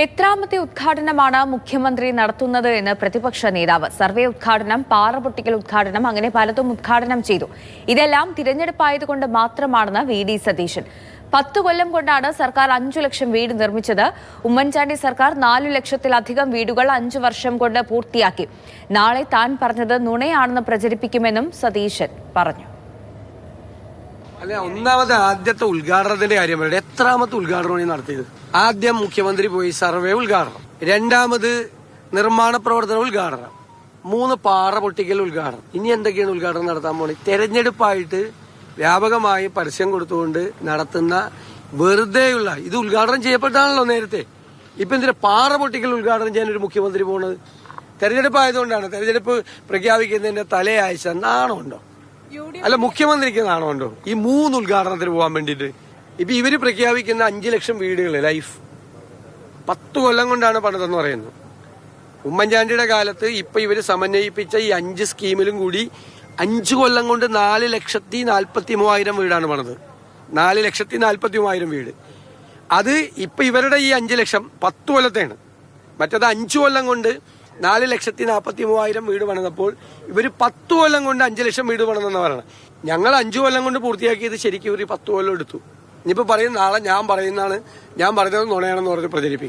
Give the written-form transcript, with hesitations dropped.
എത്രാമത്തെ ഉദ്ഘാടനമാണ് മുഖ്യമന്ത്രി നടത്തുന്നത് എന്ന് പ്രതിപക്ഷ നേതാവ്. സർവേ ഉദ്ഘാടനം, പാറ പൊട്ടിക്കൽ ഉദ്ഘാടനം, അങ്ങനെ പലതും ഉദ്ഘാടനം ചെയ്തു. ഇതെല്ലാം തിരഞ്ഞെടുപ്പായതുകൊണ്ട് മാത്രമാണെന്ന് വി.ഡി. സതീശൻ. 10 കൊല്ലം കൊണ്ടാണ് സർക്കാർ 5 ലക്ഷം വീട് നിർമ്മിച്ചത്. ഉമ്മൻചാണ്ടി സർക്കാർ 4 ലക്ഷത്തിലധികം വീടുകൾ 5 വർഷം കൊണ്ട് പൂർത്തിയാക്കി. നാളെ താൻ പറഞ്ഞത് നുണയാണെന്ന് പ്രചരിപ്പിക്കുമെന്നും സതീശൻ പറഞ്ഞു. അല്ല, ഒന്നാമത് ആദ്യത്തെ ഉദ്ഘാടനത്തിന്റെ കാര്യം പറയട്ടെ. എത്രാമത്തെ ഉദ്ഘാടനമാണ് നടത്തിയത്? ആദ്യം മുഖ്യമന്ത്രി പോയി സർവേ ഉദ്ഘാടനം, രണ്ടാമത് നിർമ്മാണ പ്രവർത്തന ഉദ്ഘാടനം, 3 പാറ പൊട്ടിക്കൽ ഉദ്ഘാടനം. ഇനി എന്തൊക്കെയാണ് ഉദ്ഘാടനം നടത്താൻ പോണത്? തെരഞ്ഞെടുപ്പായിട്ട് വ്യാപകമായി പരസ്യം കൊടുത്തുകൊണ്ട് നടത്തുന്ന വെറുതെയുള്ള ഇത് ഉദ്ഘാടനം ചെയ്യപ്പെട്ടാണല്ലോ നേരത്തെ. ഇപ്പൊ എന്തിനാ പാറ പൊട്ടിക്കൽ ഉദ്ഘാടനം ചെയ്യാൻ ഒരു മുഖ്യമന്ത്രി പോണത്? തെരഞ്ഞെടുപ്പ് ആയതുകൊണ്ടാണ്. തെരഞ്ഞെടുപ്പ് പ്രഖ്യാപിക്കുന്നതിന്റെ തലയാഴ്ച നാണമുണ്ടോ? അല്ല, മുഖ്യമന്ത്രിക്ക് നാണമുണ്ടോ ഈ 3 ഉദ്ഘാടനത്തിന് പോകാൻ വേണ്ടിയിട്ട്? ഇപ്പൊ ഇവര് പ്രഖ്യാപിക്കുന്ന 5 ലക്ഷം വീടുകൾ ലൈഫ് 10 കൊല്ലം കൊണ്ടാണ് പണിതെന്ന് പറയുന്നു. ഉമ്മൻചാണ്ടിയുടെ കാലത്ത് ഇപ്പൊ ഇവര് സമന്വയിപ്പിച്ച ഈ 5 സ്കീമിലും കൂടി 5 കൊല്ലം കൊണ്ട് 4,43,000 വീടാണ് പണിത്. 4,43,000 വീട്. അത് ഇപ്പൊ ഇവരുടെ ഈ 5 ലക്ഷം 10 കൊല്ലത്തെയാണ്. മറ്റത് 5 കൊല്ലം കൊണ്ട് 4,43,000 വീട് പണിതപ്പോൾ ഇവര് 10 കൊല്ലം കൊണ്ട് 5 ലക്ഷം വീട് പണിതെന്ന് പറയണം. ഞങ്ങൾ 5 കൊല്ലം കൊണ്ട് പൂർത്തിയാക്കിയത് ശരിക്കും ഇവർ 10 കൊല്ലം എടുത്തു. ഇനിയിപ്പോ പറയും നാളെ ഞാൻ പറയുന്നത് നുണയാണെന്ന് പറഞ്ഞ് പ്രചരിപ്പിക്കും.